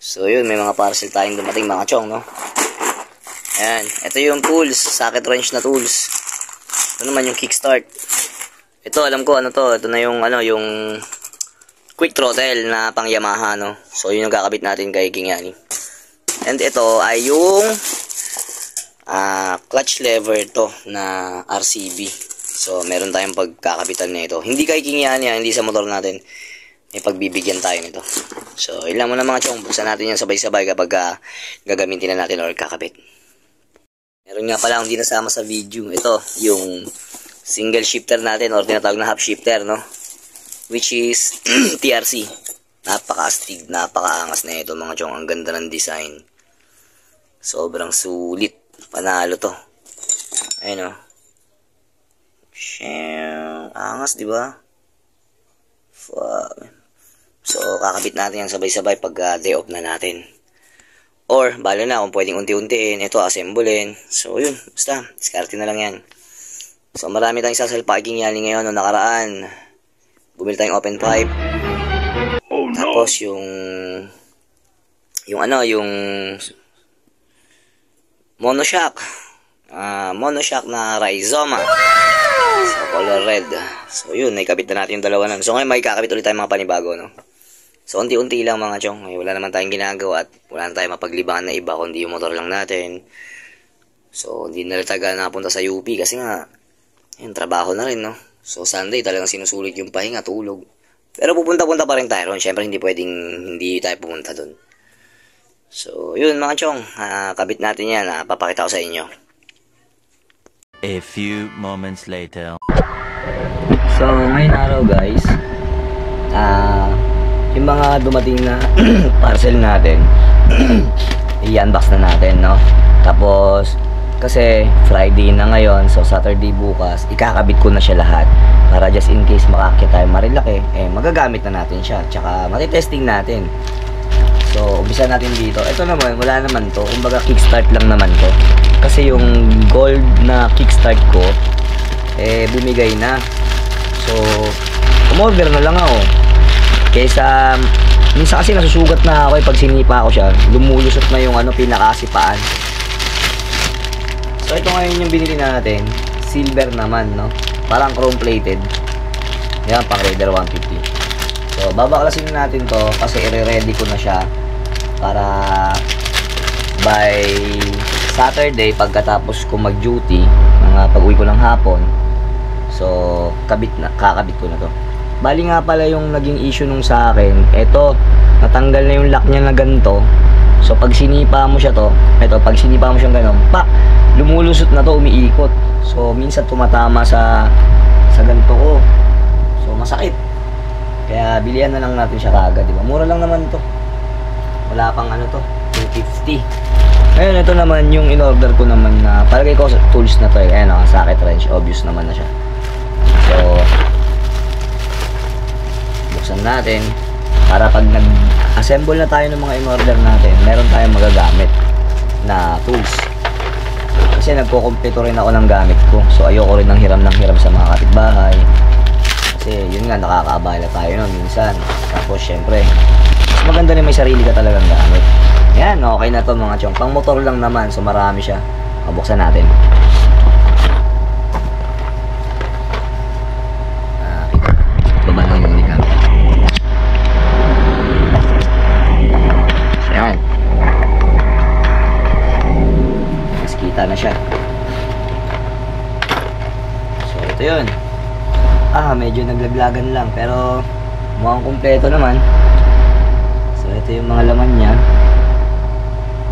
So yun, may mga parcel tayong dumating mga chong, no? Ayan, ito yung tools, socket wrench na tools. Ito naman yung kickstart. Ito, alam ko ano to, ito na yung yung quick throttle na pang Yamaha, no? So yun yung kakabit natin kay King Yani. And ito ay yung clutch lever to na RCB. So meron tayong pagkakabitan nito. Hindi kay King Yani, hindi sa motor natin. May pagbibigyan tayo nito. So ilan mo na mga chong, buksan natin yan sabay-sabay kapag gagamitin na natin or kakabit. Meron nga pala hindi nasama sa video. Ito, yung single shifter natin or tinatawag na half shifter, no? Which is TRC. Napaka-astig, napaka-angas na ito mga chong. Ang ganda ng design. Sobrang sulit. Panalo to. Ayun, no? Angas, di ba? So, kakabit natin yan sabay-sabay pag day off na natin. Or, bala na kung pwedeng unti-untiin, ito assemblein. So, yun, basta, diskarte na lang yan. So, marami tayong sasalpaking yani ngayon, no, nakaraan. Bumili tayong open pipe. Oh, no. Tapos, yung monoshock. Monoshock na Rhizoma. So, color red. So, yun, naikabit na natin yung dalawa na. So, ngayon, may kakabit ulit tayong mga panibago, no? So, unti-unti lang mga chong. Wala naman tayong ginagawa at wala na tayong mapaglibangan na iba kundi yung motor lang natin. So, hindi na taga napunta sa UP kasi nga, yun, trabaho na rin, no? So, Sunday talagang sinusulit yung pahinga, tulog. Pero pupunta-punta pa rin tayo ron. Siyempre, hindi pwedeng hindi tayo pumunta dun. So, yun mga chong. Kabit natin yan. Papakita ko sa inyo. A few moments later. So, ngayon araw guys, yung mga dumating na parcel natin i-unbox na natin, no? Tapos kasi Friday na ngayon, so Saturday bukas ikakabit ko na siya lahat para just in case makakita tayo marilaki, magagamit na natin siya, tsaka matitesting natin. So umpisa natin dito. Ito naman, wala naman to, kumbaga kickstart lang naman to kasi yung gold na kickstart ko bumigay na. So umorder na lang ako kaysa minsan kasi nasusugat na ako pag sinipa ko siya, lumulusot na yung pinakasipaan. So ito ngayon yung binili natin, silver naman, no? Parang chrome plated. Yan, pang Raider 150. So babaklasin natin to kasi i-ready ko na siya para by Saturday pagkatapos ko mag-duty, mga pag-uwi ko ng hapon. So kakabit ko na to. Bali nga pala yung naging issue nung sa akin, eto, natanggal na yung lock niya na ganito. So pag sinipa mo siya to, eto, pag sinipa mo siya gano'n, lumulusot na to, umiikot. So minsan tumatama sa ganito ko. So masakit. Kaya bilihan na lang natin siya kagad, di ba? Mura lang naman to. Wala pang to, 250. Ngayon ito naman yung in-order ko naman na palagay ko sa tools na to, ayan, socket wrench, obvious naman na siya. So buksan natin para pag nag-assemble na tayo ng mga in-order natin, meron tayong magagamit na tools. Kasi nagko-kompleto rin ako ng gamit ko. So ayoko rin ng hiram sa mga kapitbahay. Kasi yun nga, nakakaabala tayo nun minsan. Tapos syempre, mas maganda rin may sarili ka talagang gamit. Yan, okay na to mga chong. Pang motor lang naman, so marami siya. Mabuksan natin. Baba lang yung ulit. Ayan. Mas kita na siya. So ito yun. Medyo naglaglagan lang pero mukhang kumpleto naman. So ito yung mga laman niya.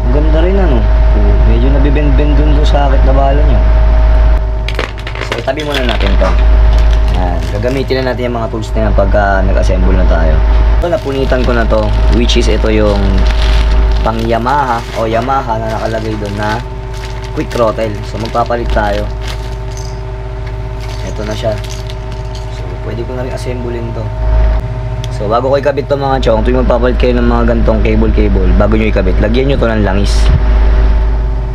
Ang ganda rin medyo nabibend-bend dun sa sakit na bala niya. So itabi muna natin to. Ayan. Gagamitin na natin yung mga tools na yan pagka nag-assemble na tayo. Ito, napunitan ko na to, which is ito yung pang Yamaha o Yamaha na nakalagay doon na quick throttle. So magpapalit tayo. Ito na siya. So pwede ko na rin assemblein to. So bago ko ikabit to mga chong, tuwing magpapalit kayo ng mga gantong cable, bago nyo ikabit, lagyan nyo to ng langis.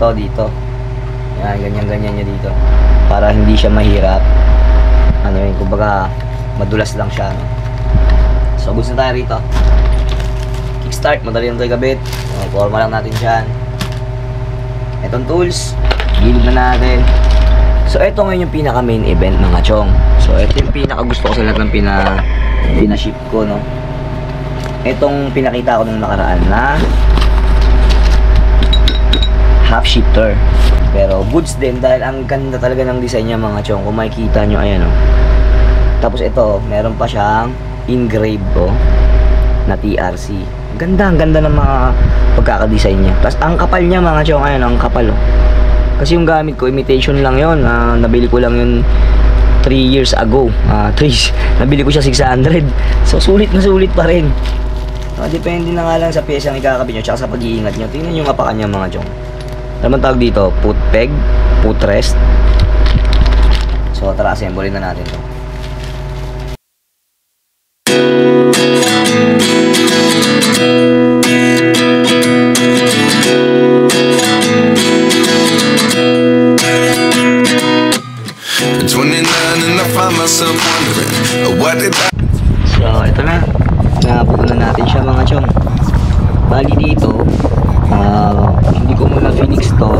To dito. Yan, ganyan nyo dito. Para hindi siya mahirap. Kumbaga madulas lang siya. So goods na tayo rito. kickstart, madali lang ito ikabit. Forma lang natin dyan. Itong tools, gilid na natin. So ito ngayon yung pinaka main event mga chong. So ito yung pinaka gusto ko sa lahat ng pinaship ko, no. Itong pinakita ko nung nakaraan na half shifter. Pero goods din dahil ang ganda talaga ng design niya mga chong. Kung makikita nyo, ayan o. Tapos ito, meron pa siyang engraved na TRC. Ang ganda ng mga pagkakadesign niya. Tapos ang kapal niya mga chong, ayan, ang kapal Kasi yung gamit ko, imitation lang yon. Nabili ko lang yun 3 years ago. Nabili ko siya 600. So sulit na sulit pa rin. Depende na nga lang sa pyesang ikakabit nyo tsaka sa pag-iingat nyo. Tingnan nyo yung apakan niya mga chong. Ano man tawag dito? Put peg, put rest. So tara, assemble na natin to. So ito na, nabuo na natin siya mga chong. Bali dito, hindi ko muna Phoenix to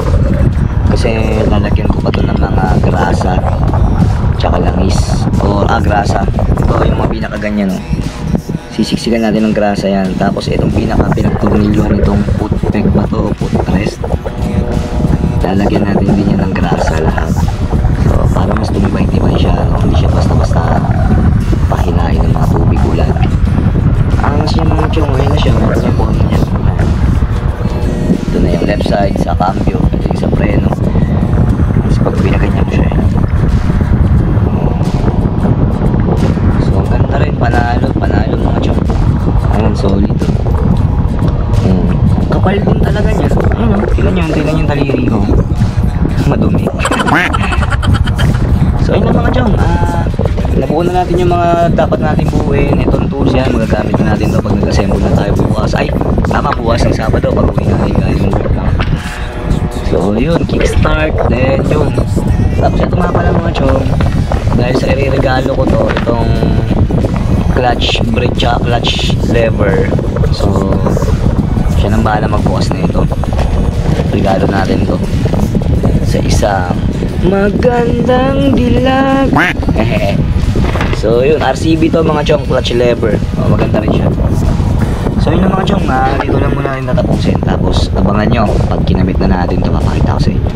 kasi lalagyan ko pa to ng mga grasa tsaka langis or grasa. Ito yung mga pinakaganyan sisiksikan natin ng grasa yan. Tapos itong pinaka pinagturnilyo nitong put peg ba to o put rest, lalagyan natin din yan ng grasa lahat. So para mas tumibay-tibay siya, hindi siya basta-basta pahinain ng mga tubig ulan. Angas niya mga chong, ayun na siya, meron yung forma niya. Ito na yung left side sa cambio, ito yung sa preno. Tapos pag pinaganyan mo siya, so ang ganda rin, panalo mga chong. Ayun, solid. Kapal din talaga niya. Tingnan yung taliri ko. Madumi. So ayun na mga chong, nabuo na natin yung mga dapat natin buuin. Itong tools yan, magagamit na natin to pag nag-assemble na tayo bukas. Ay, tama, bukas ng Sabado pag uwi natin galing workout. So yun, kickstart, then yun. Tapos ito nga pala mga chong, dahil sa iririgalo ko to, itong clutch brake tsaka clutch lever. So siya nang bahala magbukas na ito. Regalo natin to sa isang magandang dilag. So yun, RCB to mga chong, clutch lever. Maganda rin siya. So yun mga chong, dito lang muna rin natapusin. Tapos abangan nyo, pag kinamit na natin ito, papakita ko sa inyo.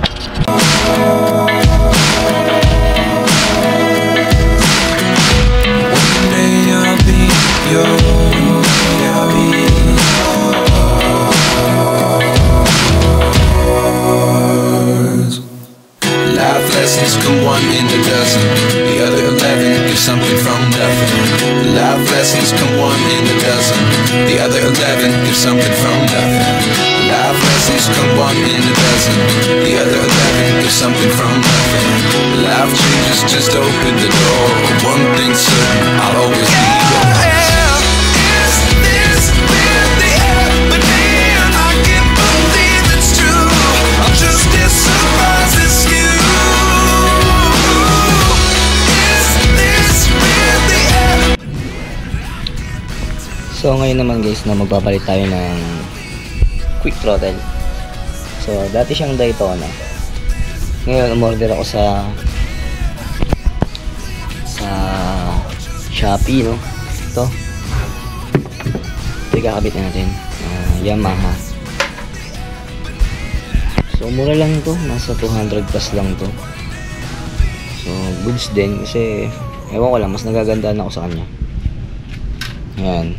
Lessons come one in a dozen. The other 11 give something from nothing. Life lessons come one in a dozen. The other 11 give something from nothing. Life lessons come one in a dozen. The other 11 give something from nothing. Life changes just open the door. One thing's certain, I'll always be yours. So ngayon naman guys na magpapalit tayo ng quick throttle. So dati siyang Daytona. Ngayon umorder ako sa Shopee, no. Ito ikakabit natin, Yamaha. So mura lang to, nasa 200 plus lang to. So goods din kasi ewan ko lang, mas nagagandaan ako sa kanya. Ayan.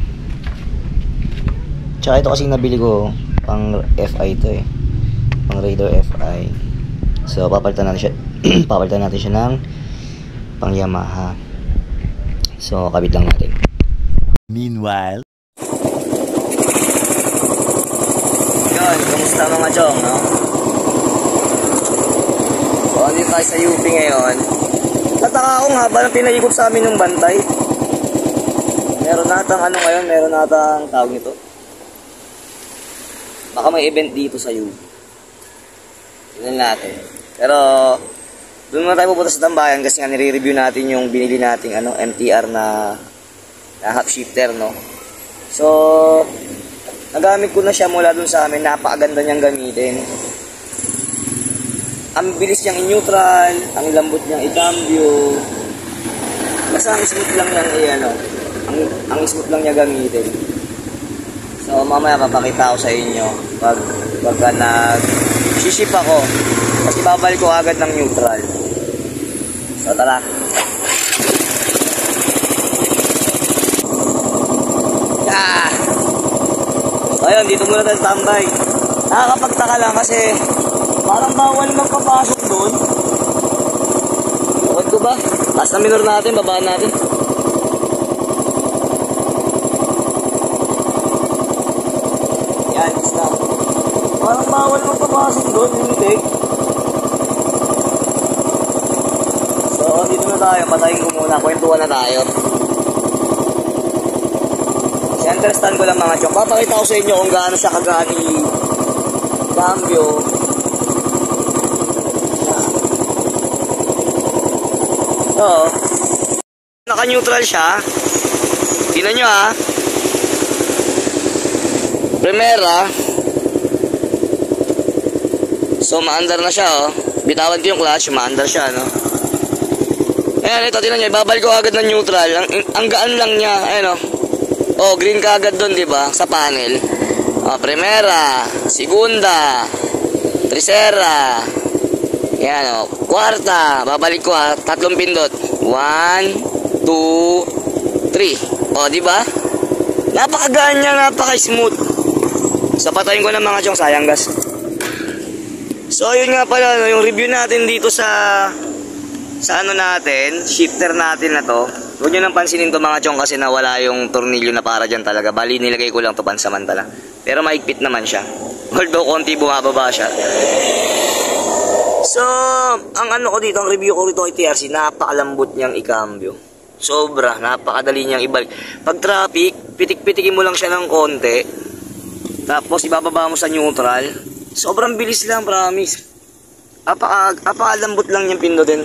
Tsaka ito kasi nabili ko pang FI to pang Raider FI. So papalitan natin siya ng pang Yamaha. So kabit lang natin. Meanwhile, yun, kumusta mga chong, no? So andito tayo sa UP ngayon. Nataka akong haba ng pinaikot sa amin ng bantay. Meron natang meron natang tawag nito. Baka may event dito sa UP. Tignan natin. Pero doon muna tayo pupunta sa Tambayan kasi nga nire-review natin yung binili nating MTR na half shifter, no. So nagamit ko na siya mula dun sa amin. Napakaganda niyang gamitin. Ang bilis niyang i-neutral, ang lambot niyang i-cambio. Basta ang smooth lang niyang ang smooth lang niya gamitin. So mamaya papakita ko sa inyo pagka nag-ship ako. Kasi babalik ko agad ng neutral. So tara. So ayun, dito muna tayo tambay. Nakakapagtaka lang kasi parang bawal magpapasok doon. Okay ko ba? Taas na minor natin, babaan natin. Yan, basta. Parang bawal magpapasok doon, hindi. So dito na tayo, patayin ko muna, kwentuhan na tayo. Understand ko lang mga chong. Papakita ko sa inyo kung gaano siya kagani cambio. So, naka-neutral siya. Tingnan nyo ha. Primera. So, maandar na siya oh. Bitawan ko yung clutch, maandar siya no. Ayan, ito, tingnan nyo. Ibabalik ko agad ng neutral. Ang gaan lang niya. Ayan oh. Oh, green ka agad doon, di ba? Sa panel. Oh, primera, segunda, tercera. Yan, oh. Kwarta. Babalik ko ha. 3 pindot. 1, 2, 3. Oh, di ba? Napakagaan niya, napaka-smooth. So, patayin ko ng mga chong, sayang gas. So, yun nga pala, no, yung review natin dito sa ano natin, shifter natin na to. Huwag nyo nang pansinin to mga chong kasi nawala yung tornilyo na para dyan talaga. Bali, nilagay ko lang to pansamantala. Pero mahigpit naman siya. Although, konti bumababa siya. So, ang ano ko dito, ang review ko rito ay TRC, napakalambot niyang i-cambio. Sobra, napakadali niyang ibalik. Pag traffic, pitik-pitikin mo lang siya ng konti. Tapos, ibababa mo sa neutral. Sobrang bilis lang, promise. Napakalambot lang niyang pindutin.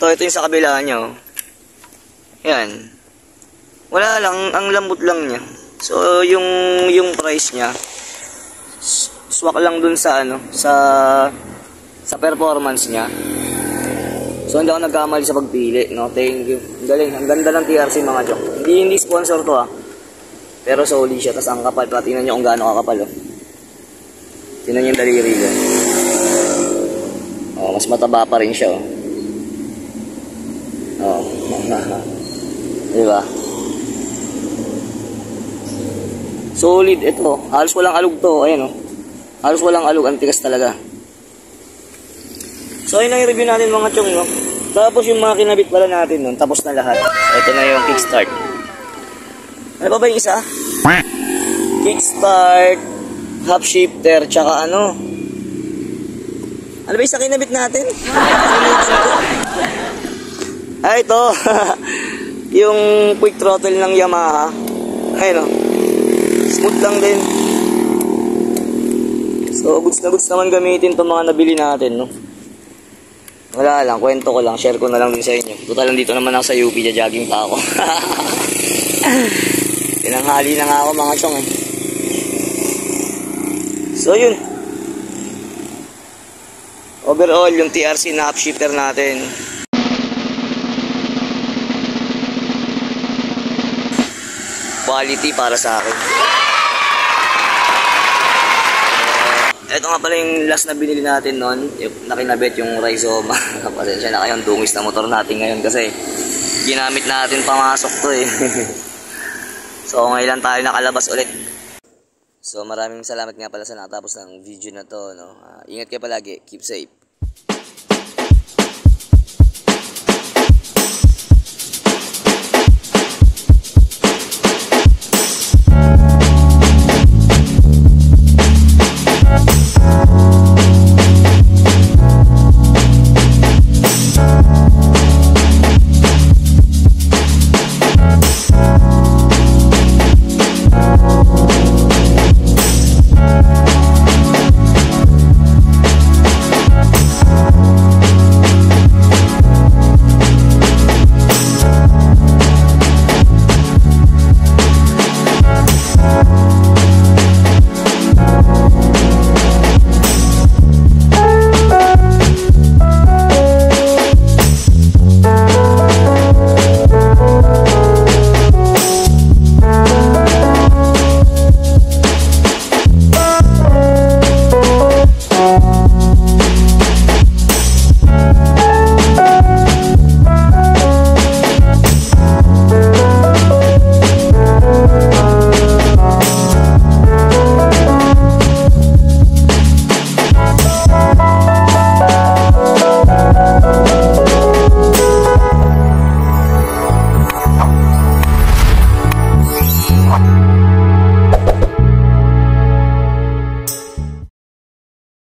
Ito yung sa kabila niya. Oh. Yan. Wala lang, ang lambot lang niya. So, yung price niya, swak lang dun sa sa performance niya. So, hindi ako nagkamali sa pagpili, no? Thank you. Ang galing, ang ganda ng TRC mga chok. Hindi sponsor to ha. Pero solid siya, tas ang kapal pa. Tingnan nyo kung gaano kakapal, oh. Tingnan nyo yung daliri dyan. Oh, mas mataba pa rin siya, oh. Oh, diba? Solid ito. Halos walang alug to. Ayan oh. Halos walang alug. Ang tigas talaga. So, ayun lang yung review natin mga chong, no? Tapos yung mga kinabit pala natin nun. Tapos na lahat. Ito na yung kickstart. Ano pa ba yung isa? Kickstart, half shifter, tsaka ano? Ano ba yung isa kinabit natin? Ay, ito. Yung quick throttle ng Yamaha. Ayun o. Smooth lang din. So, goods na goods naman gamitin itong mga nabili natin, no? Wala lang, kwento ko lang. Share ko na lang din sa inyo. Total, nandito naman ako sa UP. Jogging pa ako. Tinanghali na nga ako mga chong, eh. So, yun. Overall, yung TRC na half shifter natin. Quality para sa akin. Ito nga pala yung last na binili natin noon, yung nakinabit yung Rhizoma. Pasensya na kayo, dungis na motor natin ngayon kasi ginamit natin pamasok to eh. So ngayon lang tayo nakalabas ulit. So maraming salamat nga pala sa nakatapos ng video na to, no? Ingat kayo palagi, keep safe.